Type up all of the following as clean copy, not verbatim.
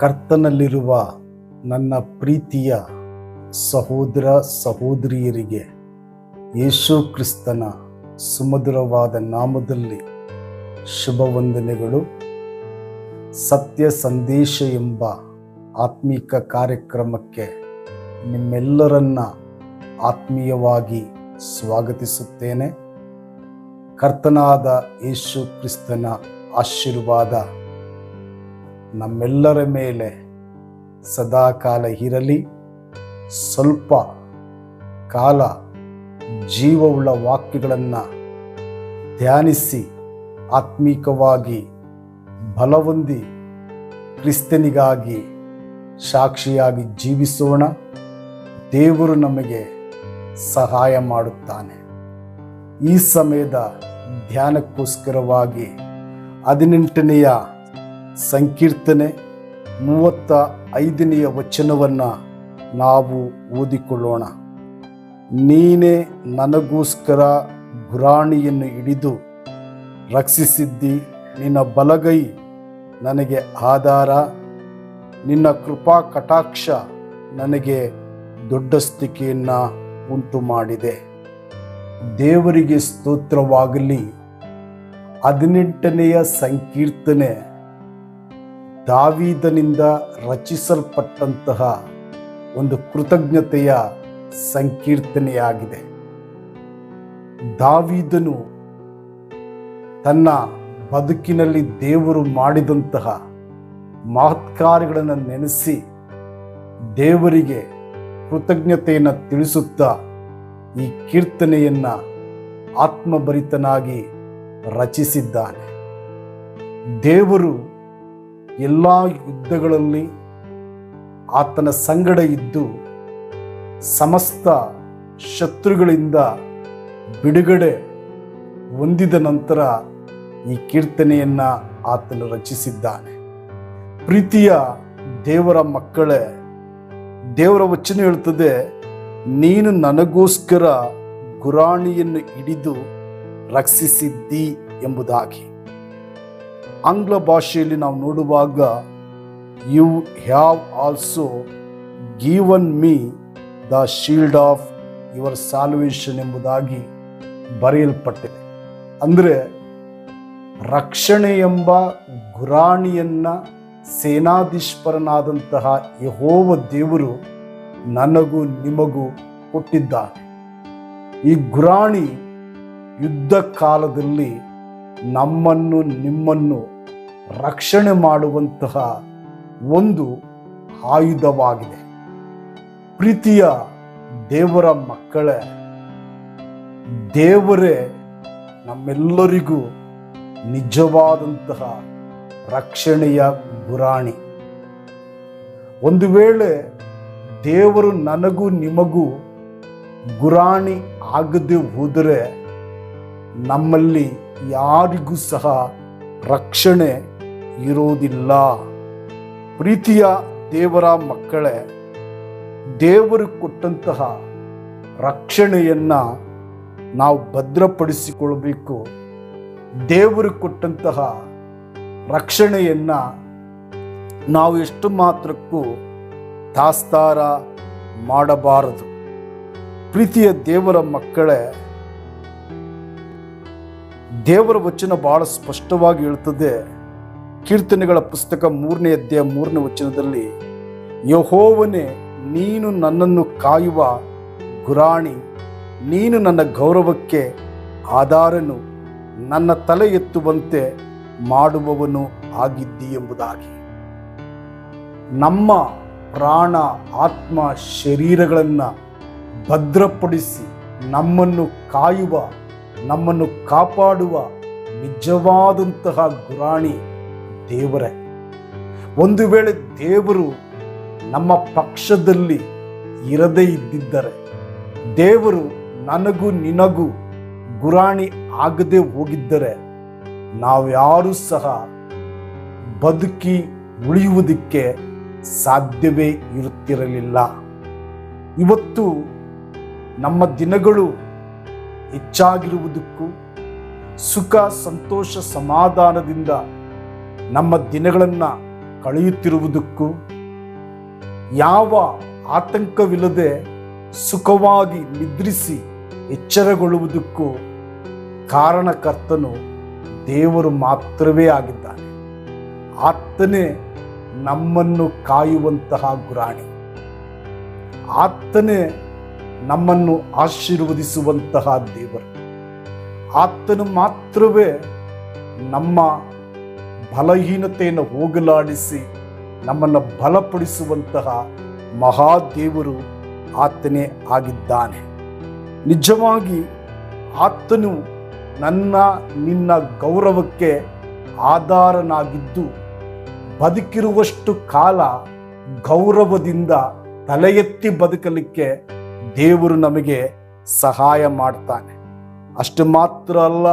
ಕರ್ತನಲ್ಲಿರುವ ನನ್ನ ಪ್ರೀತಿಯ ಸಹೋದರ ಸಹೋದರಿಯರಿಗೆ ಯೇಸು ಕ್ರಿಸ್ತನ ಸುಮಧುರವಾದ ನಾಮದಲ್ಲಿ ಶುಭವಂದನೆಗಳು. ಸತ್ಯ ಸಂದೇಶ ಎಂಬ ಆತ್ಮೀಕ ಕಾರ್ಯಕ್ರಮಕ್ಕೆ ನಿಮ್ಮೆಲ್ಲರನ್ನ ಆತ್ಮೀಯವಾಗಿ ಸ್ವಾಗತಿಸುತ್ತೇನೆ. ಕರ್ತನಾದ ಯೇಸು ಕ್ರಿಸ್ತನ ಆಶೀರ್ವಾದ ನಮ್ಮೆಲ್ಲರ ಮೇಲೆ ಸದಾಕಾಲ ಇರಲಿ. ಸ್ವಲ್ಪ ಕಾಲ ಜೀವವುಳ್ಳ ವಾಕ್ಯಗಳನ್ನು ಧ್ಯಾನಿಸಿ ಆತ್ಮೀಕವಾಗಿ ಬಲಹೊಂದಿ ಕ್ರಿಸ್ತನಿಗಾಗಿ ಸಾಕ್ಷಿಯಾಗಿ ಜೀವಿಸೋಣ. ದೇವರು ನಮಗೆ ಸಹಾಯ ಮಾಡುತ್ತಾನೆ. ಈ ಸಮಯದ ಧ್ಯಾನಕ್ಕೋಸ್ಕರವಾಗಿ 18ನೆಯ ಸಂಕೀರ್ತನೆ 35ನೆಯ ವಚನವನ್ನು ನಾವು ಓದಿಕೊಳ್ಳೋಣ. ನೀನೇ ನನಗೋಸ್ಕರ ಗುರಾಣಿಯನ್ನು ಹಿಡಿದು ರಕ್ಷಿಸಿದ್ದಿ, ನಿನ್ನ ಬಲಗೈ ನನಗೆ ಆಧಾರ, ನಿನ್ನ ಕೃಪಾ ಕಟಾಕ್ಷ ನನಗೆ ದೊಡ್ಡ ಸ್ಥಿತಿಯನ್ನು ಉಂಟು ಮಾಡಿದೆ. ದೇವರಿಗೆ ಸ್ತೋತ್ರವಾಗಲಿ. 18ನೆಯ ಸಂಕೀರ್ತನೆ ದಾವೀದನಿಂದ ರಚಿಸಲ್ಪಟ್ಟಂತಹ ಒಂದು ಕೃತಜ್ಞತೆಯ ಸಂಕೀರ್ತನೆಯಾಗಿದೆ. ದಾವೀದನು ತನ್ನ ಬದುಕಿನಲ್ಲಿ ದೇವರು ಮಾಡಿದಂತಹ ಮಹತ್ಕಾರ್ಯಗಳನ್ನು ನೆನೆಸಿ ದೇವರಿಗೆ ಕೃತಜ್ಞತೆಯನ್ನು ತಿಳಿಸುತ್ತಾ ಈ ಕೀರ್ತನೆಯನ್ನು ಆತ್ಮಭರಿತನಾಗಿ ರಚಿಸಿದ್ದಾನೆ. ದೇವರು ಎಲ್ಲ ಯುದ್ಧಗಳಲ್ಲಿ ಆತನ ಸಂಗಡ ಇದ್ದು ಸಮಸ್ತ ಶತ್ರುಗಳಿಂದ ಬಿಡುಗಡೆ ಹೊಂದಿದ ನಂತರ ಈ ಕೀರ್ತನೆಯನ್ನು ಆತನು ರಚಿಸಿದ್ದಾನೆ. ಪ್ರೀತಿಯ ದೇವರ ಮಕ್ಕಳೇ, ದೇವರ ವಚನ ಹೇಳ್ತದೆ, ನೀನು ನನಗೋಸ್ಕರ ಗುರಾಣಿಯನ್ನು ಹಿಡಿದು ರಕ್ಷಿಸಿದ್ದಿ ಎಂಬುದಾಗಿ. ಆಂಗ್ಲ ಭಾಷೆಯಲ್ಲಿ ನಾವು ನೋಡುವಾಗ you have also given me the shield of your salvation ಎಂಬುದಾಗಿ ಬರೆಯಲ್ಪಟ್ಟಿದೆ. ಅಂದರೆ ರಕ್ಷಣೆ ಎಂಬ ಗುರಾಣಿಯನ್ನು ಸೇನಾಧೀಶ್ವರನಾದಂತಹ ಯೆಹೋವ ದೇವರು ನನಗೂ ನಿಮಗೂ ಕೊಟ್ಟಿದ್ದಾನೆ. ಈ ಗುರಾಣಿ ಯುದ್ಧ ಕಾಲದಲ್ಲಿ ನಮ್ಮನ್ನು ನಿಮ್ಮನ್ನು ರಕ್ಷಣೆ ಮಾಡುವಂತಹ ಒಂದು ಆಯುಧವಾಗಿದೆ. ಪ್ರೀತಿಯ ದೇವರ ಮಕ್ಕಳೇ, ದೇವರೇ ನಮ್ಮೆಲ್ಲರಿಗೂ ನಿಜವಾದಂತಹ ರಕ್ಷಣೆಯ ಗುರಾಣಿ. ಒಂದು ವೇಳೆ ದೇವರು ನನಗೂ ನಿಮಗೂ ಗುರಾಣಿ ಆಗದೆ ಹೋದರೆ ನಮ್ಮಲ್ಲಿ ಯಾರಿಗೂ ಸಹ ರಕ್ಷಣೆ ಇರೋದಿಲ್ಲ. ಪ್ರೀತಿಯ ದೇವರ ಮಕ್ಕಳೇ, ದೇವರು ಕೊಟ್ಟಂತಹ ರಕ್ಷಣೆಯನ್ನು ನಾವು ಭದ್ರಪಡಿಸಿಕೊಳ್ಳಬೇಕು. ದೇವರು ಕೊಟ್ಟಂತಹ ರಕ್ಷಣೆಯನ್ನು ನಾವು ಎಷ್ಟು ಮಾತ್ರಕ್ಕೂ ತಾತ್ಸಾರ ಮಾಡಬಾರದು. ಪ್ರೀತಿಯ ದೇವರ ಮಕ್ಕಳೇ, ದೇವರ ವಚನ ಬಹಳ ಸ್ಪಷ್ಟವಾಗಿ ಹೇಳ್ತದೆ. ಕೀರ್ತನೆಗಳ ಪುಸ್ತಕ 3ನೇ ಅಧ್ಯಾಯ 3ನೇ ವಚನದಲ್ಲಿ, ಯೆಹೋವನೇ ನೀನು ನನ್ನನ್ನು ಕಾಯುವ ಗುರಾಣಿ, ನೀನು ನನ್ನ ಗೌರವಕ್ಕೆ ಆಧಾರನು, ನನ್ನ ತಲೆ ಎತ್ತುವಂತೆ ಮಾಡುವವನು ಆಗಿದ್ದಿ ಎಂಬುದಾಗಿ. ನಮ್ಮ ಪ್ರಾಣ ಆತ್ಮ ಶರೀರಗಳನ್ನು ಭದ್ರಪಡಿಸಿ ನಮ್ಮನ್ನು ಕಾಯುವ, ನಮ್ಮನ್ನು ಕಾಪಾಡುವ ನಿಜವಾದಂತಹ ಗುರಾಣಿ ದೇವರೇ. ಒಂದು ವೇಳೆ ದೇವರು ನಮ್ಮ ಪಕ್ಷದಲ್ಲಿ ಇರದೇ ಇದ್ದಿದ್ದರೆ, ದೇವರು ನನಗೂ ನಿನಗೂ ಗುರಾಣಿ ಆಗದೆ ಹೋಗಿದ್ದರೆ ನಾವ್ಯಾರೂ ಸಹ ಬದುಕಿ ಉಳಿಯುವುದಕ್ಕೆ ಸಾಧ್ಯವೇ ಇರುತ್ತಿರಲಿಲ್ಲ. ಇವತ್ತು ನಮ್ಮ ದಿನಗಳು ಹೆಚ್ಚಾಗಿರುವುದಕ್ಕೂ ಸುಖ ಸಂತೋಷ ಸಮಾಧಾನದಿಂದ ನಮ್ಮ ದಿನಗಳನ್ನು ಕಳೆಯುತ್ತಿರುವುದಕ್ಕೂ, ಯಾವ ಆತಂಕವಿಲ್ಲದೆ ಸುಖವಾಗಿ ನಿದ್ರಿಸಿ ಎಚ್ಚರಗೊಳ್ಳುವುದಕ್ಕೂ ಕಾರಣಕರ್ತನು ದೇವರು ಮಾತ್ರವೇ ಆಗಿದ್ದಾನೆ. ಆತನೇ ನಮ್ಮನ್ನು ಕಾಯುವಂತಹ ಗುರಾಣಿ, ಆತನೇ ನಮ್ಮನ್ನು ಆಶೀರ್ವದಿಸುವಂತಹ ದೇವರು, ಆತನು ಮಾತ್ರವೇ ನಮ್ಮ ಬಲಹೀನತೆಯನ್ನು ಹೋಗಲಾಡಿಸಿ ನಮ್ಮನ್ನು ಬಲಪಡಿಸುವಂತಹ ಮಹಾದೇವರು ಆತನೇ ಆಗಿದ್ದಾನೆ. ನಿಜವಾಗಿ ಆತನು ನನ್ನ ನಿನ್ನ ಗೌರವಕ್ಕೆ ಆಧಾರನಾಗಿದ್ದು, ಬದುಕಿರುವಷ್ಟು ಕಾಲ ಗೌರವದಿಂದ ತಲೆ ಎತ್ತಿ ಬದುಕಲಿಕ್ಕೆ ದೇವರು ನಮಗೆ ಸಹಾಯ ಮಾಡ್ತಾನೆ. ಅಷ್ಟು ಮಾತ್ರ ಅಲ್ಲ,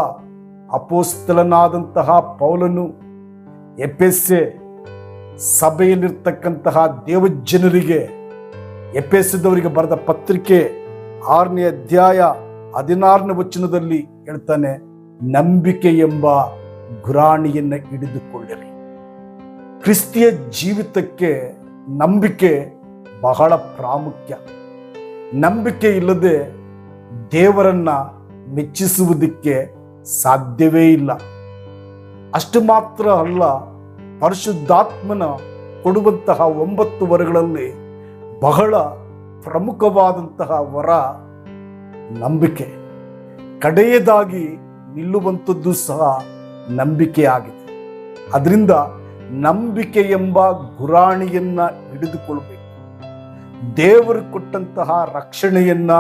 ಅಪೊಸ್ತಲನಾದಂತಹ ಪೌಲನು ಎಫೆಸೆ ಸಭೆಯಲ್ಲಿರ್ತಕ್ಕಂತಹ ದೇವಜನರಿಗೆ, ಎಫೆಸದವರಿಗೆ ಬರೆದ ಪತ್ರಿಕೆ 6ನೇ ಅಧ್ಯಾಯ 16ನೇ ವಚನದಲ್ಲಿ ಹೇಳ್ತಾನೆ, ನಂಬಿಕೆ ಎಂಬ ಗುರಾಣಿಯನ್ನು ಹಿಡಿದುಕೊಳ್ಳಿರಿ. ಕ್ರಿಸ್ತಿಯ ಜೀವಿತಕ್ಕೆ ನಂಬಿಕೆ ಬಹಳ ಪ್ರಾಮುಖ್ಯ. ನಂಬಿಕೆ ಇಲ್ಲದೆ ದೇವರನ್ನ ಮೆಚ್ಚಿಸುವುದಕ್ಕೆ ಸಾಧ್ಯವೇ ಇಲ್ಲ. ಅಷ್ಟು ಮಾತ್ರ ಅಲ್ಲ, ಪರಿಶುದ್ಧಾತ್ಮನ ಕೊಡುವಂತಹ 9 ವರಗಳಲ್ಲಿ ಬಹಳ ಪ್ರಮುಖವಾದಂತಹ ವರ ನಂಬಿಕೆ. ಕಡೆಯದಾಗಿ ನಿಲ್ಲುವಂಥದ್ದು ಸಹ ನಂಬಿಕೆ ಆಗಿದೆ. ಅದರಿಂದ ನಂಬಿಕೆ ಎಂಬ ಗುರಾಣಿಯನ್ನ ಹಿಡಿದುಕೊಳ್ಬೇಕು. ದೇವರು ಕೊಟ್ಟಂತಹ ರಕ್ಷಣೆಯನ್ನ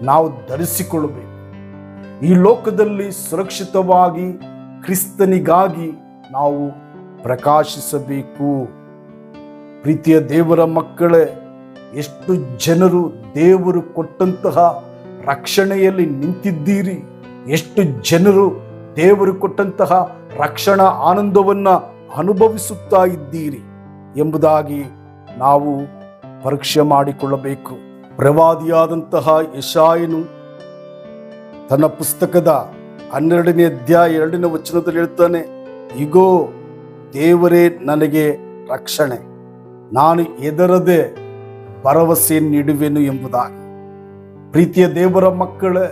ನಾವು ಧರಿಸಿಕೊಳ್ಳಬೇಕು. ಈ ಲೋಕದಲ್ಲಿ ಸುರಕ್ಷಿತವಾಗಿ ಕ್ರಿಸ್ತನಿಗಾಗಿ ನಾವು ಪ್ರಕಾಶಿಸಬೇಕು. ಪ್ರೀತಿಯ ದೇವರ ಮಕ್ಕಳೇ, ಎಷ್ಟು ಜನರು ದೇವರು ಕೊಟ್ಟಂತಹ ರಕ್ಷಣೆಯಲ್ಲಿ ನಿಂತಿದ್ದೀರಿ, ಎಷ್ಟು ಜನರು ದೇವರು ಕೊಟ್ಟಂತಹ ರಕ್ಷಣಾ ಆನಂದವನ್ನ ಅನುಭವಿಸುತ್ತಾ ಇದ್ದೀರಿ ಎಂಬುದಾಗಿ ನಾವು ಪರೀಕ್ಷೆ ಮಾಡಿಕೊಳ್ಳಬೇಕು. ಪ್ರವಾದಿಯಾದಂತಹ ಯೆಶಾಯನು ತನ್ನ ಪುಸ್ತಕದ 12ನೇ ಅಧ್ಯಾಯ 2ನೇ ವಚನದಲ್ಲಿ ಹೇಳ್ತಾನೆ, ಇಗೋ ದೇವರೇ ನನಗೆ ರಕ್ಷಣೆ, ನಾನು ಹೆದರದೆ ಭರವಸೆ ನೀಡುವೆನು ಎಂಬುದಾಗಿ. ಪ್ರೀತಿಯ ದೇವರ ಮಕ್ಕಳೇ,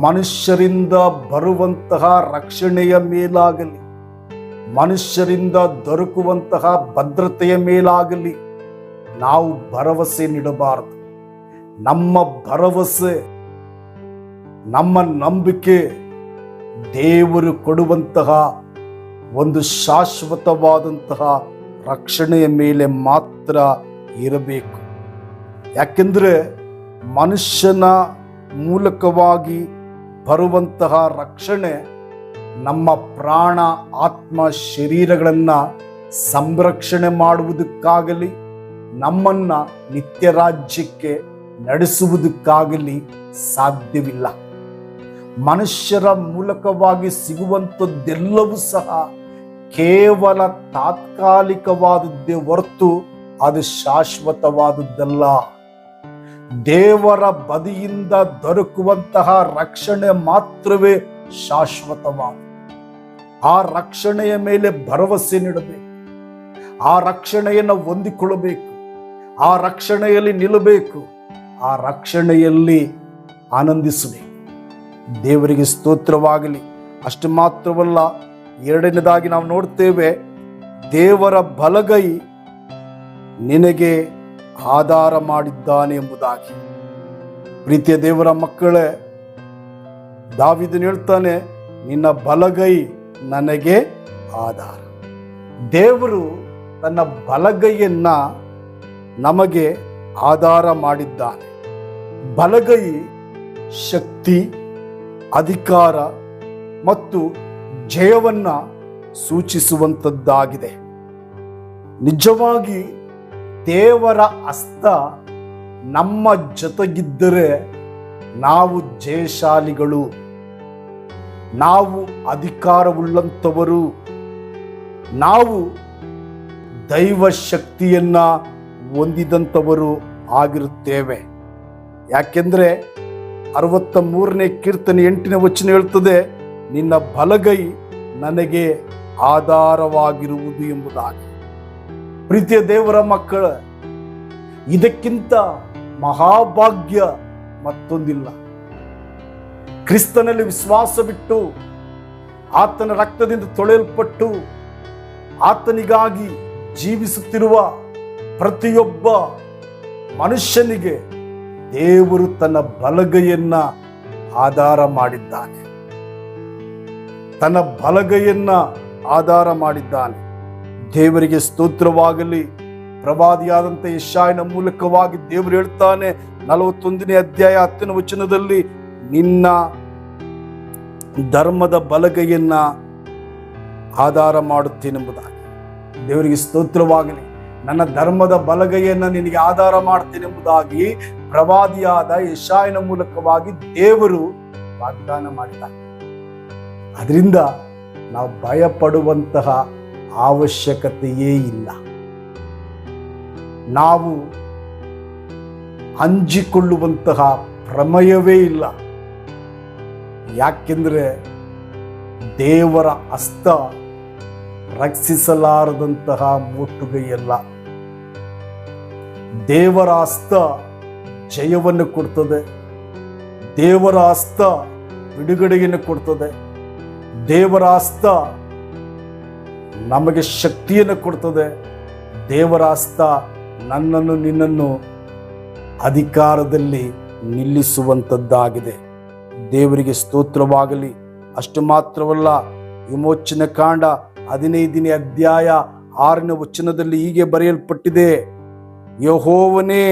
ಮನುಷ್ಯರಿಂದ ಬರುವಂತಹ ರಕ್ಷಣೆಯ ಮೇಲಾಗಲಿ, ಮನುಷ್ಯರಿಂದ ದೊರಕುವಂತಹ ಭದ್ರತೆಯ ಮೇಲಾಗಲಿ ನಾವು ಭರವಸೆ ನೀಡಬಾರದು. ನಮ್ಮ ಭರವಸೆ, ನಮ್ಮ ನಂಬಿಕೆ ದೇವರು ಕೊಡುವಂತಹ ಒಂದು ಶಾಶ್ವತವಾದಂತಹ ರಕ್ಷಣೆಯ ಮೇಲೆ ಮಾತ್ರ ಇರಬೇಕು. ಯಾಕೆಂದರೆ ಮನುಷ್ಯನ ಮೂಲಕವಾಗಿ ಬರುವಂತಹ ರಕ್ಷಣೆ ನಮ್ಮ ಪ್ರಾಣ, ಆತ್ಮ, ಶರೀರಗಳನ್ನು ಸಂರಕ್ಷಣೆ ಮಾಡುವುದಕ್ಕಾಗಲಿ, ನಮ್ಮನ್ನ ನಿತ್ಯ ರಾಜ್ಯಕ್ಕೆ ನಡೆಸುವುದಕ್ಕಾಗಲಿ ಸಾಧ್ಯವಿಲ್ಲ. ಮನುಷ್ಯರ ಮೂಲಕವಾಗಿ ಸಿಗುವಂಥದ್ದೆಲ್ಲವೂ ಸಹ ಕೇವಲ ತಾತ್ಕಾಲಿಕವಾದದ್ದೇ ಹೊರತು ಅದು ಶಾಶ್ವತವಾದದ್ದಲ್ಲ. ದೇವರ ಬದಿಯಿಂದ ದೊರಕುವಂತಹ ರಕ್ಷಣೆ ಮಾತ್ರವೇ ಶಾಶ್ವತವಾದ. ಆ ರಕ್ಷಣೆಯ ಮೇಲೆ ಭರವಸೆ ನೀಡಬೇಕು, ಆ ರಕ್ಷಣೆಯನ್ನು ಹೊಂದಿಕೊಳ್ಳಬೇಕು, ಆ ರಕ್ಷಣೆಯಲ್ಲಿ ನಿಲ್ಲಬೇಕು, ಆ ರಕ್ಷಣೆಯಲ್ಲಿ ಆನಂದಿಸಬೇಕು. ದೇವರಿಗೆ ಸ್ತೋತ್ರವಾಗಲಿ. ಅಷ್ಟು ಮಾತ್ರವಲ್ಲ, 2ನೇದಾಗಿ ನಾವು ನೋಡ್ತೇವೆ, ದೇವರ ಬಲಗೈ ನಿನಗೆ ಆಧಾರ ಮಾಡಿದ್ದಾನೆ ಎಂಬುದಾಗಿ. ಪ್ರೀತಿಯ ದೇವರ ಮಕ್ಕಳೇ, ದಾವೀದನು ಹೇಳ್ತಾನೆ, ನಿನ್ನ ಬಲಗೈ ನನಗೆ ಆಧಾರ. ದೇವರು ತನ್ನ ಬಲಗೈಯನ್ನ ನಮಗೆ ಆಧಾರ ಮಾಡಿದ್ದಾನೆ. ಬಲಗೈ ಶಕ್ತಿ, ಅಧಿಕಾರ ಮತ್ತು ಜಯವನ್ನ ಸೂಚಿಸುವಂಥದ್ದಾಗಿದೆ. ನಿಜವಾಗಿ ದೇವರ ಹಸ್ತ ನಮ್ಮ ಜೊತೆಗಿದ್ದರೆ ನಾವು ಜಯಶಾಲಿಗಳು, ನಾವು ಅಧಿಕಾರವುಳ್ಳಂಥವರು, ನಾವು ದೈವ ಶಕ್ತಿಯನ್ನ ಹೊಂದಿದಂಥವರು ಆಗಿರುತ್ತೇವೆ. ಯಾಕೆಂದರೆ 63ನೇ ಕೀರ್ತನೆ 8ನೇ ವಚನ ಹೇಳ್ತದೆ, ನಿನ್ನ ಬಲಗೈ ನನಗೆ ಆಧಾರವಾಗಿರುವುದು ಎಂಬುದಾಗಿ. ಪ್ರೀತಿಯ ದೇವರ ಮಕ್ಕಳ, ಇದಕ್ಕಿಂತ ಮಹಾಭಾಗ್ಯ ಮತ್ತೊಂದಿಲ್ಲ. ಕ್ರಿಸ್ತನಲ್ಲಿ ವಿಶ್ವಾಸವಿಟ್ಟು ಆತನ ರಕ್ತದಿಂದ ತೊಳೆಯಲ್ಪಟ್ಟು ಆತನಿಗಾಗಿ ಜೀವಿಸುತ್ತಿರುವ ಪ್ರತಿಯೊಬ್ಬ ಮನುಷ್ಯನಿಗೆ ದೇವರು ತನ್ನ ಬಲಗೈಯನ್ನ ಆಧಾರ ಮಾಡಿದ್ದಾನೆ. ತನ್ನ ಬಲಗೈಯನ್ನ ಆಧಾರ ಮಾಡಿದ್ದಾನೆ. ದೇವರಿಗೆ ಸ್ತೋತ್ರವಾಗಲಿ. ಪ್ರವಾದಿಯಾದಂಥ ಯೆಶಾಯನ ಮೂಲಕವಾಗಿ ದೇವರು ಹೇಳ್ತಾನೆ, 41ನೇ ಅಧ್ಯಾಯ 10ನೇ ವಚನದಲ್ಲಿ, ನಿನ್ನ ಧರ್ಮದ ಬಲಗೈಯನ್ನ ಆಧಾರ ಮಾಡುತ್ತೇನೆಂಬುದಾಗಿ. ದೇವರಿಗೆ ಸ್ತೋತ್ರವಾಗಲಿ. ನನ್ನ ಧರ್ಮದ ಬಲಗೈಯನ್ನ ನಿನಗೆ ಆಧಾರ ಮಾಡ್ತೇನೆಂಬುದಾಗಿ ಪ್ರವಾದಿಯಾದ ಯೆಶಾಯನ ಮೂಲಕವಾಗಿ ದೇವರು ವಾಗ್ದಾನ ಮಾಡಿದ್ದಾರೆ. ಅದರಿಂದ ನಾವು ಭಯಪಡುವಂತಹ ಅವಶ್ಯಕತೆಯೇ ಇಲ್ಲ. ನಾವು ಅಂಜಿಕೊಳ್ಳುವಂತಹ ಪ್ರಮೇಯವೇ ಇಲ್ಲ. ಯಾಕೆಂದ್ರೆ ದೇವರ ಹಸ್ತ ರಕ್ಷಿಸಲಾರದಂತಹ ಮೋಟುಗೈಯಲ್ಲ. ದೇವರ ಹಸ್ತ ಜಯವನ್ನು ಕೊಡ್ತದೆ. ದೇವರ ಹಸ್ತ ಬಿಡುಗಡೆಯನ್ನು ಕೊಡ್ತದೆ. ದೇವರ ಹಸ್ತ ನಮಗೆ ಶಕ್ತಿಯನ್ನು ಕೊಡ್ತದೆ. ದೇವರ ಹಸ್ತ ನನ್ನನ್ನು ನಿನ್ನನ್ನು ಅಧಿಕಾರದಲ್ಲಿ ನಿಲ್ಲಿಸುವಂಥದ್ದಾಗಿದೆ. ದೇವರಿಗೆ ಸ್ತೋತ್ರವಾಗಲಿ. ಅಷ್ಟು ಮಾತ್ರವಲ್ಲ, ವಿಮೋಚನ ಕಾಂಡ 15ನೇ ಅಧ್ಯಾಯ 6ನೇ ವಚನದಲ್ಲಿ ಹೀಗೆ ಬರೆಯಲ್ಪಟ್ಟಿದೆ, ಯೆಹೋವನೇ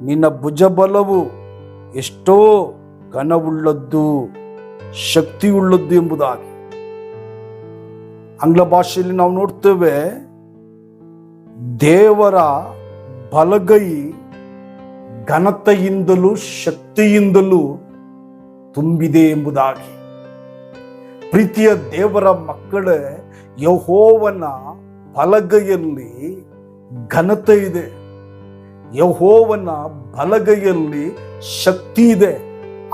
ನಿನ್ನ ಭುಜಬಲವು ಎಷ್ಟೋ ಘನವುಳ್ಳದ್ದು, ಶಕ್ತಿಯುಳ್ಳದ್ದು ಎಂಬುದಾಗಿ. ಆಂಗ್ಲ ಭಾಷೆಯಲ್ಲಿ ನಾವು ನೋಡ್ತೇವೆ, ದೇವರ ಬಲಗೈ ಘನತೆಯಿಂದಲೂ ಶಕ್ತಿಯಿಂದಲೂ ತುಂಬಿದೆ ಎಂಬುದಾಗಿ. ಪ್ರೀತಿಯ ದೇವರ ಮಕ್ಕಳೇ, ಯೆಹೋವನ ಬಲಗೈಯಲ್ಲಿ ಘನತೆ ಇದೆ. ಯೆಹೋವನ ಬಲಗೈಯಲ್ಲಿ ಶಕ್ತಿ ಇದೆ.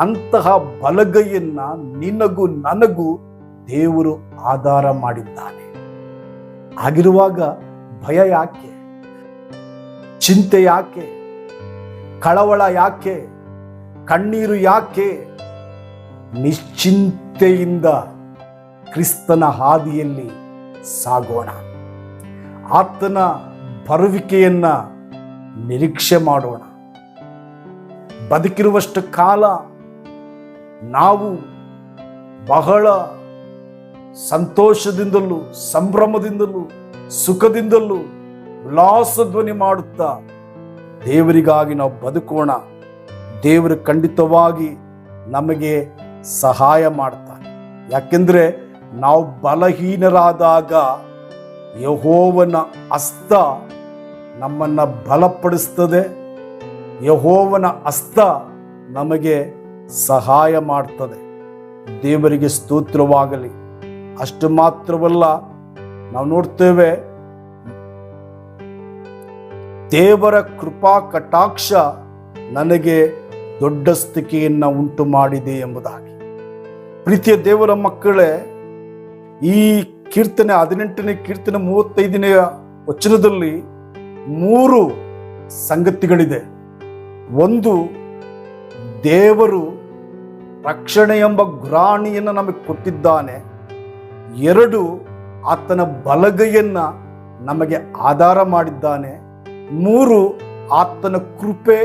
ಅಂತಹ ಬಲಗೈಯನ್ನ ನಿನಗೂ ನನಗೂ ದೇವರು ಆಧಾರ ಮಾಡಿದ್ದಾನೆ. ಆಗಿರುವಾಗ ಭಯ ಯಾಕೆ? ಚಿಂತೆ ಯಾಕೆ? ಕಳವಳ ಯಾಕೆ? ಕಣ್ಣೀರು ಯಾಕೆ? ನಿಶ್ಚಿಂತೆಯಿಂದ ಕ್ರಿಸ್ತನ ಹಾದಿಯಲ್ಲಿ ಸಾಗೋಣ. ಆತನ ಬರುವಿಕೆಯನ್ನ ನಿರೀಕ್ಷೆ ಮಾಡೋಣ. ಬದುಕಿರುವಷ್ಟು ಕಾಲ ನಾವು ಬಹಳ ಸಂತೋಷದಿಂದಲೂ ಸಂಭ್ರಮದಿಂದಲೂ ಸುಖದಿಂದಲೂ ಉಲ್ಲಾಸ ಧ್ವನಿ ಮಾಡುತ್ತಾ ದೇವರಿಗಾಗಿ ನಾವು ಬದುಕೋಣ. ದೇವರು ಖಂಡಿತವಾಗಿ ನಮಗೆ ಸಹಾಯ ಮಾಡ್ತಾನೆ. ಯಾಕೆಂದ್ರೆ ನಾವು ಬಲಹೀನರಾದಾಗ ಯೆಹೋವನ ಹಸ್ತ ನಮ್ಮನ್ನ ಬಲಪಡಿಸ್ತದೆ. ಯೆಹೋವನ ಹಸ್ತ ನಮಗೆ ಸಹಾಯ ಮಾಡ್ತದೆ. ದೇವರಿಗೆ ಸ್ತೋತ್ರವಾಗಲಿ. ಅಷ್ಟು ಮಾತ್ರವಲ್ಲ, ನಾವು ನೋಡ್ತೇವೆ, ದೇವರ ಕೃಪಾ ಕಟಾಕ್ಷ ನನಗೆ ದೊಡ್ಡ ಸ್ಥಿತಿಯನ್ನು ಉಂಟು ಮಾಡಿದೆ ಎಂಬುದಾಗಿ. ಪ್ರೀತಿಯ ದೇವರ ಮಕ್ಕಳೇ, ಈ ಕೀರ್ತನೆ 18ನೇ ಕೀರ್ತನೆ 35ನೇ ವಚನದಲ್ಲಿ 3 ಸಂಗತಿಗಳಿದೆ. ಒಂದು, ದೇವರು ರಕ್ಷಣೆ ಎಂಬ ಗುರಾಣಿಯನ್ನು ನಮಗೆ ಕೊಟ್ಟಿದ್ದಾನೆ. 2, ಆತನ ಬಲಗೈಯನ್ನ ನಮಗೆ ಆಧಾರ ಮಾಡಿದ್ದಾನೆ. 3, ಆತನ ಕೃಪೆ,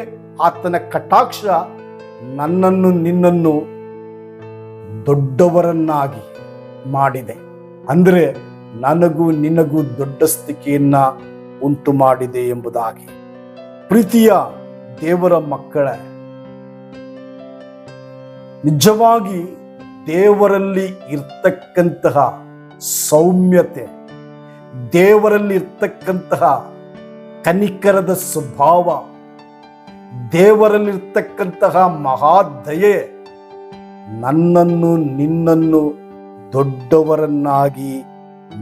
ಆತನ ಕಟಾಕ್ಷ ನನ್ನನ್ನು ನಿನ್ನನ್ನು ದೊಡ್ಡವರನ್ನಾಗಿ ಮಾಡಿದೆ. ಅಂದರೆ ನನಗೂ ನಿನಗೂ ದೊಡ್ಡ ಸ್ಥಿತಿಯನ್ನ ಉಂಟು ಮಾಡಿದೆ ಎಂಬುದಾಗಿ. ಪ್ರೀತಿಯ ದೇವರ ಮಕ್ಕಳ, ನಿಜವಾಗಿ ದೇವರಲ್ಲಿ ಇರ್ತಕ್ಕಂತಹ ಸೌಮ್ಯತೆ, ದೇವರಲ್ಲಿ ಇರ್ತಕ್ಕಂತಹ ಕನಿಕರದ ಸ್ವಭಾವ, ದೇವರಲ್ಲಿರ್ತಕ್ಕಂತಹ ಮಹಾದಯೆ ನನ್ನನ್ನು ನಿನ್ನನ್ನು ದೊಡ್ಡವರನ್ನಾಗಿ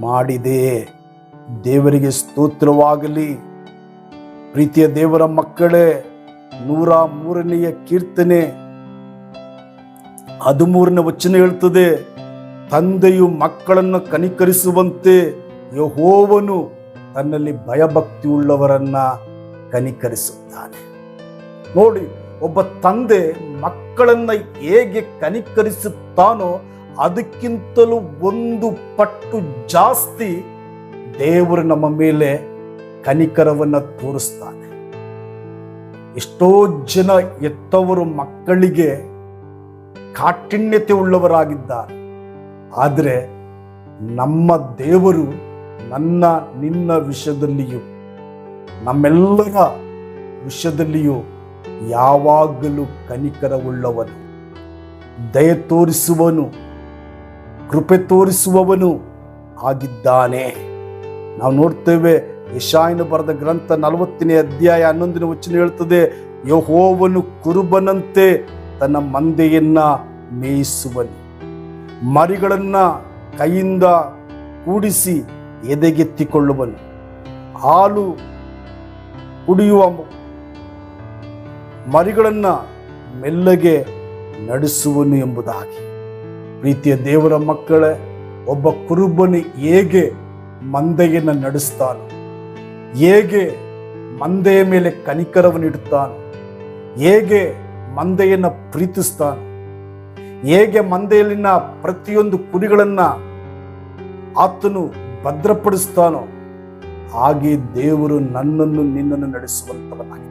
ಮಾಡಿದೆ. ದೇವರಿಗೆ ಸ್ತೋತ್ರವಾಗಲಿ. ಪ್ರೀತಿಯ ದೇವರ ಮಕ್ಕಳೇ, 103ನೇ ಕೀರ್ತನೆ 13ನೇ ವಚನ ಹೇಳ್ತದೆ, ತಂದೆಯು ಮಕ್ಕಳನ್ನು ಕನಿಕರಿಸುವಂತೆ ಯೆಹೋವನು ತನ್ನಲ್ಲಿ ಭಯಭಕ್ತಿ ಉಳ್ಳವರನ್ನ ಕನಿಕರಿಸುತ್ತಾನೆ. ನೋಡಿ, ಒಬ್ಬ ತಂದೆ ಮಕ್ಕಳನ್ನ ಹೇಗೆ ಕನಿಕರಿಸುತ್ತಾನೋ ಅದಕ್ಕಿಂತಲೂ 1 ಪಟ್ಟು ಜಾಸ್ತಿ ದೇವರು ನಮ್ಮ ಮೇಲೆ ಕನಿಕರವನ್ನ ತೋರಿಸ್ತಾನೆ. ಎಷ್ಟೋ ಜನ ಹೆತ್ತವರು ಮಕ್ಕಳಿಗೆ ಕಾಠಿಣ್ಯತೆ ಉಳ್ಳವರಾಗಿದ್ದಾರೆ. ಆದರೆ ನಮ್ಮ ದೇವರು ನನ್ನ ನಿನ್ನ ವಿಷಯದಲ್ಲಿಯೂ ನಮ್ಮೆಲ್ಲರ ವಿಷಯದಲ್ಲಿಯೂ ಯಾವಾಗಲೂ ಕನಿಕರವುಳ್ಳವನು, ದಯೆ ತೋರಿಸುವನು, ಕೃಪೆ ತೋರಿಸುವವನು ಆಗಿದ್ದಾನೆ. ನಾವು ನೋಡ್ತೇವೆ, ಯೆಶಾಯನು ಬರೆದ ಗ್ರಂಥ 40ನೇ ಅಧ್ಯಾಯ 11ನೇ ವಚನ ಹೇಳ್ತದೆ, ಯೆಹೋವನು ಕುರುಬನಂತೆ ತನ್ನ ಮಂದೆಯನ್ನ ಮೇಯಿಸುವನು, ಮರಿಗಳನ್ನ ಕೈಯಿಂದ ಕೂಡಿಸಿ ಎದೆಗೆತ್ತಿಕೊಳ್ಳುವನು, ಹಾಲು ಕುಡಿಯುವ ಮರಿಗಳನ್ನ ಮೆಲ್ಲಗೆ ನಡೆಸುವನು ಎಂಬುದಾಗಿ. ಪ್ರೀತಿಯ ದೇವರ ಮಕ್ಕಳೇ, ಒಬ್ಬ ಕುರುಬನು ಹೇಗೆ ಮಂದೆಯನ್ನು ನಡೆಸ್ತಾನೋ, ಹೇಗೆ ಮಂದೆಯ ಮೇಲೆ ಕನಿಕರವನ್ನು ಇಡುತ್ತಾನೋ, ಹೇಗೆ ಮಂದೆಯನ್ನು ಪ್ರೀತಿಸ್ತಾನೋ, ಹೇಗೆ ಮಂದೆಯಲ್ಲಿನ ಪ್ರತಿಯೊಂದು ಕುರಿಗಳನ್ನ ಆತನು ಭದ್ರಪಡಿಸ್ತಾನೋ, ಹಾಗೆ ದೇವರು ನನ್ನನ್ನು ನಿನ್ನನ್ನು ನಡೆಸುವಂತವನಾಗಿದ್ದಾನೆ.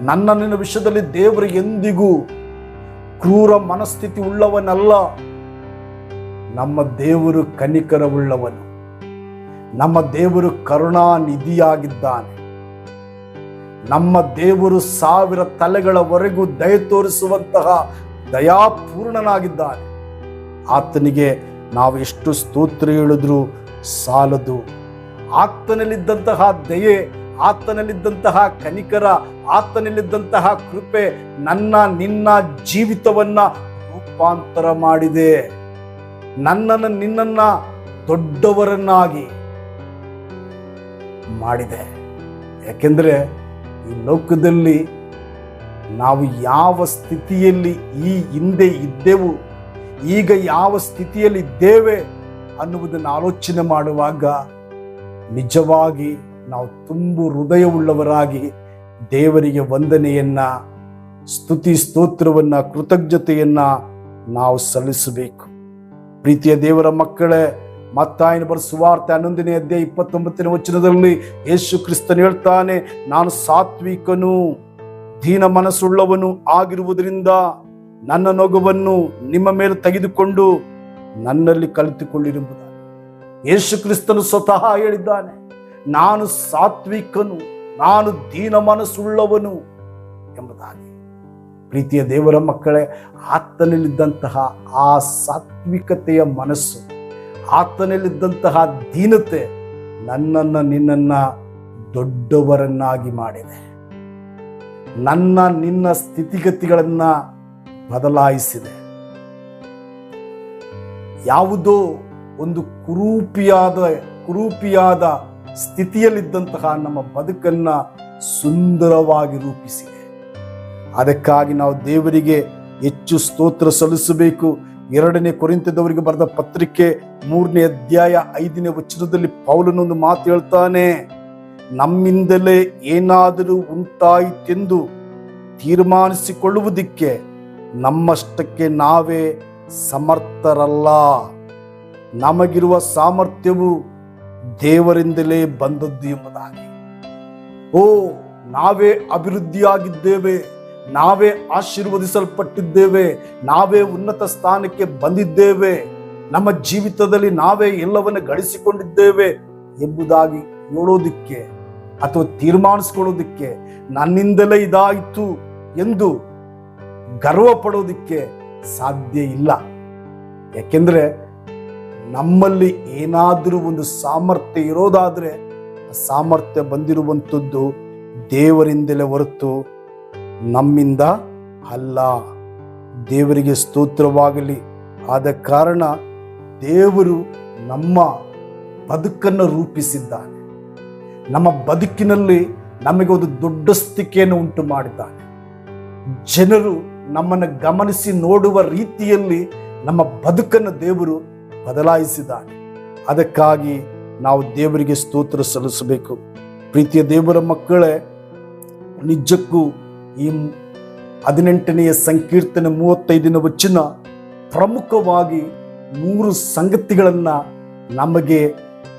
ನನ್ನ ನಿನ್ನ ವಿಷಯದಲ್ಲಿ ದೇವರು ಎಂದಿಗೂ ಕ್ರೂರ ಮನಸ್ಥಿತಿ ಉಳ್ಳವನಲ್ಲ. ನಮ್ಮ ದೇವರು ಕನಿಕರವುಳ್ಳವನು, ನಮ್ಮ ದೇವರು ಕರುಣಾನಿಧಿಯಾಗಿದ್ದಾನೆ. ನಮ್ಮ ದೇವರು 1000 ತಲೆಗಳವರೆಗೂ ದಯೆ ತೋರಿಸುವಂತಹ ದಯಾಪೂರ್ಣನಾಗಿದ್ದಾನೆ. ಆತನಿಗೆ ನಾವು ಎಷ್ಟು ಸ್ತೋತ್ರ ಹೇಳಿದ್ರೂ ಸಾಲದು. ಆತನಲ್ಲಿದ್ದಂತಹ ದಯೆ, ಆತನಲ್ಲಿದ್ದಂತಹ ಕನಿಕರ, ಆತನಲ್ಲಿದ್ದಂತಹ ಕೃಪೆ ನನ್ನ ನಿನ್ನ ಜೀವಿತವನ್ನ ರೂಪಾಂತರ ಮಾಡಿದೆ. ನನ್ನನ್ನು ನಿನ್ನನ್ನ ದೊಡ್ಡವರನ್ನಾಗಿ ಮಾಡಿದೆ. ಯಾಕೆಂದ್ರೆ ಈ ಲೋಕದಲ್ಲಿ ನಾವು ಯಾವ ಸ್ಥಿತಿಯಲ್ಲಿ ಈ ಹಿಂದೆ ಇದ್ದೆವು, ಈಗ ಯಾವ ಸ್ಥಿತಿಯಲ್ಲಿ ಇದ್ದೇವೆ ಅನ್ನುವುದನ್ನು ಆಲೋಚನೆ ಮಾಡುವಾಗ ನಿಜವಾಗಿ ನಾವು ತುಂಬು ಹೃದಯವುಳ್ಳವರಾಗಿ ದೇವರಿಗೆ ವಂದನೆಯನ್ನ, ಸ್ತುತಿ ಸ್ತೋತ್ರವನ್ನ, ಕೃತಜ್ಞತೆಯನ್ನ ನಾವು ಸಲ್ಲಿಸಬೇಕು. ಪ್ರೀತಿಯ ದೇವರ ಮಕ್ಕಳೇ, ಮತ್ತಾಯನ ಬರೆದ ಸುವಾರ್ತೆ 11ನೇ ಅಧ್ಯಾಯ 29ನೇ ವಚನದಲ್ಲಿ ಯೇಸು ಕ್ರಿಸ್ತನು ಹೇಳ್ತಾನೆ, ನಾನು ಸಾತ್ವಿಕನು, ದೀನ ಮನಸ್ಸುಳ್ಳವನು ಆಗಿರುವುದರಿಂದ ನನ್ನ ನೊಗವನ್ನು ನಿಮ್ಮ ಮೇಲೆ ತೆಗೆದುಕೊಂಡು ನನ್ನಲ್ಲಿ ಕಲಿತುಕೊಳ್ಳಿರುವುದು. ಯೇಸು ಕ್ರಿಸ್ತನು ಸ್ವತಃ ಹೇಳಿದ್ದಾನೆ, ನಾನು ಸಾತ್ವಿಕನು, ನಾನು ದೀನ ಮನಸ್ಸುಳ್ಳವನು ಎಂಬುದಾಗಿ. ಪ್ರೀತಿಯ ದೇವರ ಮಕ್ಕಳೇ, ಆತನಲ್ಲಿದ್ದಂತಹ ಆ ಸಾತ್ವಿಕತೆಯ ಮನಸ್ಸು, ಆತನಲ್ಲಿದ್ದಂತಹ ದೀನತೆ ನನ್ನನ್ನು ನಿನ್ನನ್ನ ದೊಡ್ಡವರನ್ನಾಗಿ ಮಾಡಿದೆ. ನನ್ನ ನಿನ್ನ ಸ್ಥಿತಿಗತಿಗಳನ್ನ ಬದಲಾಯಿಸಿದೆ. ಯಾವುದೋ ಒಂದು ಕುರೂಪಿಯಾದ ಸ್ಥಿತಿಯಲ್ಲಿದ್ದಂತಹ ನಮ್ಮ ಬದುಕನ್ನ ಸುಂದರವಾಗಿ ರೂಪಿಸಿದೆ. ಅದಕ್ಕಾಗಿ ನಾವು ದೇವರಿಗೆ ಹೆಚ್ಚು ಸ್ತೋತ್ರ ಸಲ್ಲಿಸಬೇಕು. 2ನೇ ಕೊರಿಂಥದವರಿಗೆ ಬರೆದ ಪತ್ರಿಕೆ 3ನೇ ಅಧ್ಯಾಯ 5ನೇ ವಚನದಲ್ಲಿ ಪೌಲನೊಂದು ಮಾತು ಹೇಳ್ತಾನೆ, ನಮ್ಮಿಂದಲೇ ಏನಾದರೂ ಉಂಟಾಯಿತೆಂದು ತೀರ್ಮಾನಿಸಿಕೊಳ್ಳುವುದಕ್ಕೆ ನಮ್ಮಷ್ಟಕ್ಕೆ ನಾವೇ ಸಮರ್ಥರಲ್ಲ. ನಮಗಿರುವ ಸಾಮರ್ಥ್ಯವು ದೇವರಿಂದಲೇ ಬಂದದ್ದು ಎಂಬುದಾಗಿ. ನಾವೇ ಅಭಿವೃದ್ಧಿಯಾಗಿದ್ದೇವೆ, ನಾವೇ ಆಶೀರ್ವದಿಸಲ್ಪಟ್ಟಿದ್ದೇವೆ, ನಾವೇ ಉನ್ನತ ಸ್ಥಾನಕ್ಕೆ ಬಂದಿದ್ದೇವೆ, ನಮ್ಮ ಜೀವಿತದಲ್ಲಿ ನಾವೇ ಎಲ್ಲವನ್ನು ಗಳಿಸಿಕೊಂಡಿದ್ದೇವೆ ಎಂಬುದಾಗಿ ಹೇಳೋದಿಕ್ಕೆ ಅಥವಾ ತೀರ್ಮಾನಿಸಿಕೊಳ್ಳೋದಿಕ್ಕೆ, ನನ್ನಿಂದಲೇ ಇದಾಯಿತು ಎಂದು ಗರ್ವ ಪಡೋದಿಕ್ಕೆ ಸಾಧ್ಯ ಇಲ್ಲ. ಯಾಕೆಂದ್ರೆ ನಮ್ಮಲ್ಲಿ ಏನಾದರೂ ಒಂದು ಸಾಮರ್ಥ್ಯ ಇರೋದಾದ್ರೆ ಆ ಸಾಮರ್ಥ್ಯ ಬಂದಿರುವಂಥದ್ದು ದೇವರಿಂದಲೇ ಹೊರತು ನಮ್ಮಿಂದ ಅಲ್ಲ. ದೇವರಿಗೆ ಸ್ತೋತ್ರವಾಗಲಿ. ಆದ ಕಾರಣ ದೇವರು ನಮ್ಮ ಬದುಕನ್ನು ರೂಪಿಸಿದ್ದಾನೆ. ನಮ್ಮ ಬದುಕಿನಲ್ಲಿ ನಮಗೆ ಒಂದು ದೊಡ್ಡ ಸ್ಥಿತಿಯನ್ನು ಉಂಟು ಮಾಡಿದ್ದಾನೆ. ಜನರು ನಮ್ಮನ್ನು ಗಮನಿಸಿ ನೋಡುವ ರೀತಿಯಲ್ಲಿ ನಮ್ಮ ಬದುಕನ್ನು ದೇವರು ಬದಲಾಯಿಸಿದ್ದಾನೆ. ಅದಕ್ಕಾಗಿ ನಾವು ದೇವರಿಗೆ ಸ್ತೋತ್ರ ಸಲ್ಲಿಸಬೇಕು. ಪ್ರೀತಿಯ ದೇವರ ಮಕ್ಕಳೇ, ನಿಜಕ್ಕೂ ಈ 18ನೇ ಸಂಕೀರ್ತನೆ 35ನೇ ವಚನ ಪ್ರಮುಖವಾಗಿ 3 ಸಂಗತಿಗಳನ್ನ ನಮಗೆ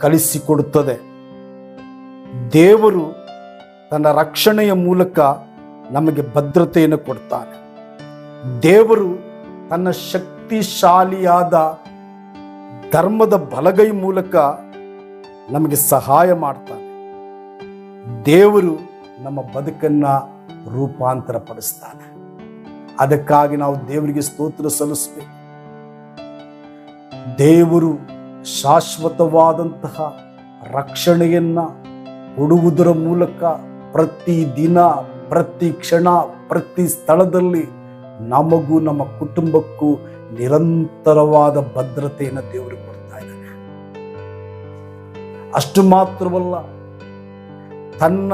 ಕಲಿಸಿಕೊಡುತ್ತದೆ. ದೇವರು ತನ್ನ ರಕ್ಷಣೆಯ ಮೂಲಕ ನಮಗೆ ಭದ್ರತೆಯನ್ನು ಕೊಡ್ತಾನೆ. ದೇವರು ತನ್ನ ಶಕ್ತಿಶಾಲಿಯಾದ ಧರ್ಮದ ಬಲಗೈ ಮೂಲಕ ನಮಗೆ ಸಹಾಯ ಮಾಡ್ತಾನೆ. ದೇವರು ನಮ್ಮ ಬದುಕನ್ನ ರೂಪಾಂತರ ಪಡಿಸ್ತಾನೆ. ಅದಕ್ಕಾಗಿ ನಾವು ದೇವರಿಗೆ ಸ್ತೋತ್ರ ಸಲ್ಲಿಸಬೇಕು. ದೇವರು ಶಾಶ್ವತವಾದಂತಹ ರಕ್ಷಣೆಯನ್ನ ಕೊಡುವುದರ ಮೂಲಕ ಪ್ರತಿ ದಿನ, ಪ್ರತಿ ಕ್ಷಣ, ಪ್ರತಿ ಸ್ಥಳದಲ್ಲಿ ನಮಗೂ ನಮ್ಮ ಕುಟುಂಬಕ್ಕೂ ನಿರಂತರವಾದ ಭದ್ರತೆಯನ್ನು ದೇವರು ಕೊಡ್ತಾ ಇದ್ದಾನೆ. ಅಷ್ಟು ಮಾತ್ರವಲ್ಲ, ತನ್ನ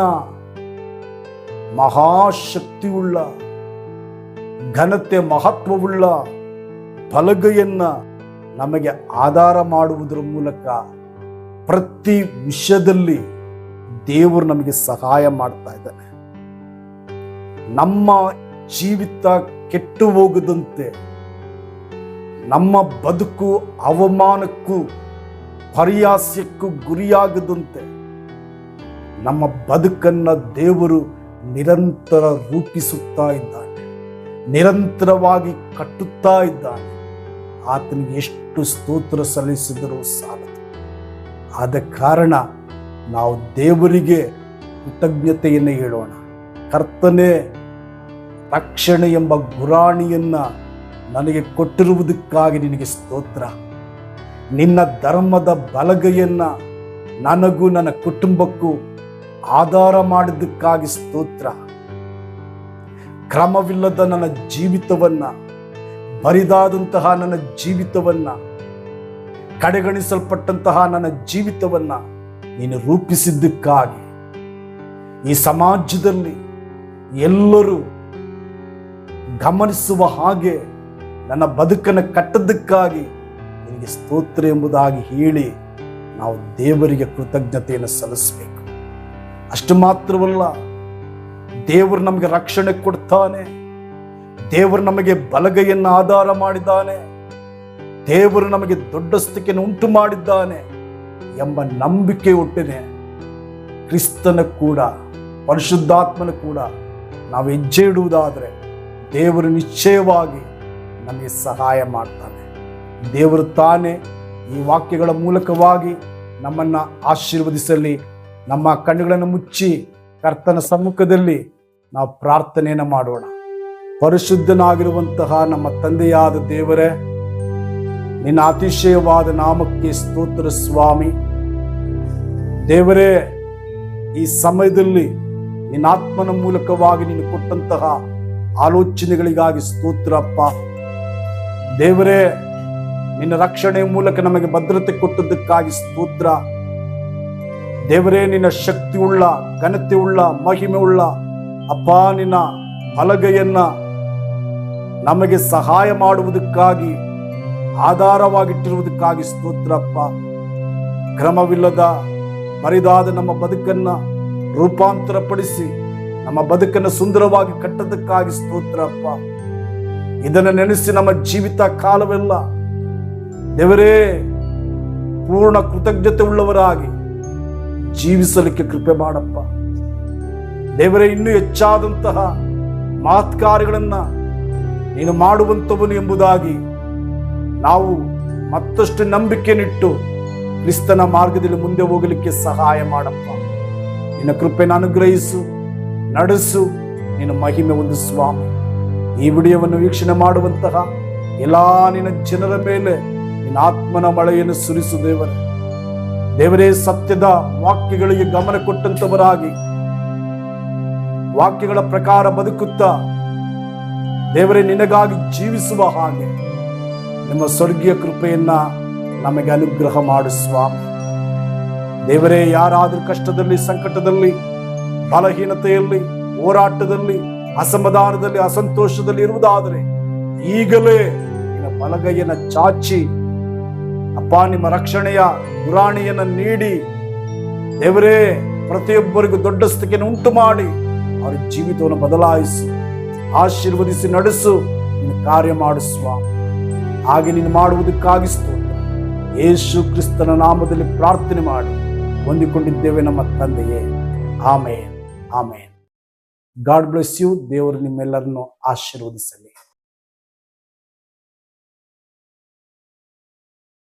ಮಹಾಶಕ್ತಿಯುಳ್ಳ, ಘನತೆ, ಮಹತ್ವವುಳ್ಳ ಬಲಗೈಯನ್ನ ನಮಗೆ ಆಧಾರ ಮಾಡುವುದರ ಮೂಲಕ ಪ್ರತಿ ವಿಷಯದಲ್ಲಿ ದೇವರು ನಮಗೆ ಸಹಾಯ ಮಾಡ್ತಾ ಇದ್ದಾನೆ. ನಮ್ಮ ಜೀವಿತ ಕೆಟ್ಟು ಹೋಗದಂತೆ, ನಮ್ಮ ಬದುಕು ಅವಮಾನಕ್ಕೂ ಪರಿಹಾಸ್ಯಕ್ಕೂ ಗುರಿಯಾಗದಂತೆ ನಮ್ಮ ಬದುಕನ್ನ ದೇವರು ನಿರಂತರ ರೂಪಿಸುತ್ತಾ ಇದ್ದಾನೆ, ನಿರಂತರವಾಗಿ ಕಟ್ಟುತ್ತಾ ಇದ್ದಾನೆ. ಆತನಿಗೆ ಎಷ್ಟು ಸ್ತೋತ್ರ ಸಲ್ಲಿಸಿದರೂ ಸಾಲದು. ಆದ ಕಾರಣ ನಾವು ದೇವರಿಗೆ ಕೃತಜ್ಞತೆಯನ್ನು ಹೇಳೋಣ. ಕರ್ತನೇ, ರಕ್ಷಣೆ ಎಂಬ ಗುರಾಣಿಯನ್ನ ನನಗೆ ಕೊಟ್ಟಿರುವುದಕ್ಕಾಗಿ ನಿನಗೆ ಸ್ತೋತ್ರ. ನಿನ್ನ ಧರ್ಮದ ಬಲಗೈಯನ್ನ ನನಗೂ ನನ್ನ ಕುಟುಂಬಕ್ಕೂ ಆಧಾರ ಮಾಡಿದ್ದಕ್ಕಾಗಿ ಸ್ತೋತ್ರ. ಕ್ರಮವಿಲ್ಲದ ನನ್ನ ಜೀವಿತವನ್ನ, ಬರಿದಾದಂತಹ ನನ್ನ ಜೀವಿತವನ್ನ, ಕಡೆಗಣಿಸಲ್ಪಟ್ಟಂತಹ ನನ್ನ ಜೀವಿತವನ್ನ ನೀನು ರೂಪಿಸಿದ್ದಕ್ಕಾಗಿ, ಈ ಸಮಾಜದಲ್ಲಿ ಎಲ್ಲರೂ ಗಮನಿಸುವ ಹಾಗೆ ನನ್ನ ಬದುಕನ್ನು ಕಟ್ಟದ್ದಕ್ಕಾಗಿ ನಿನಗೆ ಸ್ತೋತ್ರ ಎಂಬುದಾಗಿ ಹೇಳಿ ನಾವು ದೇವರಿಗೆ ಕೃತಜ್ಞತೆಯನ್ನು ಸಲ್ಲಿಸಬೇಕು. ಅಷ್ಟು ಮಾತ್ರವಲ್ಲ, ದೇವರು ನಮಗೆ ರಕ್ಷಣೆ ಕೊಡ್ತಾನೆ, ದೇವರು ನಮಗೆ ಬಲಗೈಯನ್ನು ಆಧಾರ ಮಾಡಿದ್ದಾನೆ, ದೇವರು ನಮಗೆ ದೊಡ್ಡ ಸ್ಥಿತಿಯನ್ನು ಉಂಟು ಮಾಡಿದ್ದಾನೆ ಎಂಬ ನಂಬಿಕೆ ಹುಟ್ಟಿದೆ. ಕ್ರಿಸ್ತನ ಕೂಡ, ಪರಿಶುದ್ಧಾತ್ಮನ ಕೂಡ ನಾವು ಹೆಜ್ಜೆ ಇಡುವುದಾದರೆ ದೇವರು ನಿಶ್ಚಯವಾಗಿ ನಮಗೆ ಸಹಾಯ ಮಾಡ್ತಾನೆ. ದೇವರು ತಾನೇ ಈ ವಾಕ್ಯಗಳ ಮೂಲಕವಾಗಿ ನಮ್ಮನ್ನು ಆಶೀರ್ವದಿಸಲಿ. ನಮ್ಮ ಕಣ್ಣುಗಳನ್ನು ಮುಚ್ಚಿ ಕರ್ತನ ಸಮ್ಮುಖದಲ್ಲಿ ನಾವು ಪ್ರಾರ್ಥನೆಯನ್ನು ಮಾಡೋಣ. ಪರಿಶುದ್ಧನಾಗಿರುವಂತಹ ನಮ್ಮ ತಂದೆಯಾದ ದೇವರೇ, ನಿನ್ನ ಅತಿಶಯವಾದ ನಾಮಕ್ಕೆ ಸ್ತೋತ್ರ ಸ್ವಾಮಿ. ದೇವರೇ, ಈ ಸಮಯದಲ್ಲಿ ನಿನ್ನ ಆತ್ಮನ ಮೂಲಕವಾಗಿ ನೀನು ಕೊಟ್ಟಂತಹ ಆಲೋಚನೆಗಳಿಗಾಗಿ ಸ್ತೋತ್ರಪ್ಪ. ದೇವರೇ, ನಿನ್ನ ರಕ್ಷಣೆಯ ಮೂಲಕ ನಮಗೆ ಭದ್ರತೆ ಕೊಟ್ಟದ್ದಕ್ಕಾಗಿ ಸ್ತೋತ್ರ. ದೇವರೇ, ನಿನ್ನ ಶಕ್ತಿಯುಳ್ಳ, ಘನತೆಯುಳ್ಳ, ಮಹಿಮೆಯುಳ್ಳ ಅಪ್ಪ ನಿನ್ನ ಬಲಗೈಯನ್ನ ನಮಗೆ ಸಹಾಯ ಮಾಡುವುದಕ್ಕಾಗಿ, ಆಧಾರವಾಗಿಟ್ಟಿರುವುದಕ್ಕಾಗಿ ಸ್ತೋತ್ರಪ್ಪ. ಕ್ರಮವಿಲ್ಲದ ಬರಿದಾದ ನಮ್ಮ ಬದುಕನ್ನ ರೂಪಾಂತರಪಡಿಸಿ ನಮ್ಮ ಬದುಕನ್ನು ಸುಂದರವಾಗಿ ಕಟ್ಟದಕ್ಕಾಗಿ ಸ್ತೋತ್ರಪ್ಪ. ಇದನ್ನು ನೆನೆಸಿ ನಮ್ಮ ಜೀವಿತ ಕಾಲವೆಲ್ಲ ದೇವರೇ ಪೂರ್ಣ ಕೃತಜ್ಞತೆ ಉಳ್ಳವರಾಗಿ ಜೀವಿಸಲಿಕ್ಕೆ ಕೃಪೆ ಮಾಡಪ್ಪ. ದೇವರೇ, ಇನ್ನೂ ಹೆಚ್ಚಾದಂತಹ ಮಹತ್ಕಾರ್ಯಗಳನ್ನ ನೀನು ಮಾಡುವಂಥವನು ಎಂಬುದಾಗಿ ನಾವು ಮತ್ತಷ್ಟು ನಂಬಿಕೆನಿಟ್ಟು ಕ್ರಿಸ್ತನ ಮಾರ್ಗದಲ್ಲಿ ಮುಂದೆ ಹೋಗಲಿಕ್ಕೆ ಸಹಾಯ ಮಾಡಪ್ಪ. ನಿನ್ನ ಕೃಪೆಯನ್ನು ಅನುಗ್ರಹಿಸು, ನಡೆಸು, ನಿನ್ನ ಮಹಿಮೆ ಒಂದು ಸ್ವಾಮಿ. ಈ ವಿಡಿಯೋವನ್ನು ವೀಕ್ಷಣೆ ಮಾಡುವಂತಹ ಎಲ್ಲಾ ನಿನ್ನ ಜನರ ಮೇಲೆ ನಿನ್ನ ಆತ್ಮನ ಮಳೆಯನ್ನು ಸುರಿಸು ದೇವರೇ. ದೇವರೇ, ಸತ್ಯದ ವಾಕ್ಯಗಳಿಗೆ ಗಮನ ಕೊಟ್ಟಂತವರಾಗಿ ವಾಕ್ಯಗಳ ಪ್ರಕಾರ ಬದುಕುತ್ತಾ ದೇವರೇ ನಿನಗಾಗಿ ಜೀವಿಸುವ ಹಾಗೆ ನಿಮ್ಮ ಸ್ವರ್ಗೀಯ ಕೃಪೆಯನ್ನ ನಮಗೆ ಅನುಗ್ರಹ ಮಾಡು ಸ್ವಾಮಿ. ದೇವರೇ, ಯಾರಾದರೂ ಕಷ್ಟದಲ್ಲಿ, ಸಂಕಟದಲ್ಲಿ, ಬಲಹೀನತೆಯಲ್ಲಿ, ಹೋರಾಟದಲ್ಲಿ, ಅಸಮಾಧಾನದಲ್ಲಿ, ಅಸಂತೋಷದಲ್ಲಿ ಇರುವುದಾದರೆ ಈಗಲೇ ನಿನ್ನ ಬಲಗೈಯನ್ನು ಚಾಚಿ ಅಪ್ಪ ನಿಮ್ಮ ರಕ್ಷಣೆಯ ಗುರಾಣಿಯನ್ನು ನೀಡಿ ದೇವರೇ ಪ್ರತಿಯೊಬ್ಬರಿಗೂ ದೊಡ್ಡ ಸ್ಥಿತಿಯನ್ನು ಉಂಟು ಮಾಡಿ ಅವರ ಜೀವಿತವನ್ನು ಬದಲಾಯಿಸಿ ಆಶೀರ್ವದಿಸಿ ನಡೆಸು, ನಿನ್ನ ಕಾರ್ಯ ಮಾಡಿಸುವ ಹಾಗೆ ನೀನು ಮಾಡುವುದಕ್ಕಾಗಿ ಸ್ತೋತ್ರ. ಯೇಸು ಕ್ರಿಸ್ತನ ನಾಮದಲ್ಲಿ ಪ್ರಾರ್ಥನೆ ಮಾಡಿ ಹೊಂದಿಕೊಂಡಿದ್ದೇವೆ ನಮ್ಮ ತಂದೆಯೇ. ಆಮೇನ್, ಆಮೇನ್. God bless you. ದೇವರು ನಿಮ್ಮೆಲ್ಲರನ್ನು ಆಶೀರ್ವದಿಸಲಿ.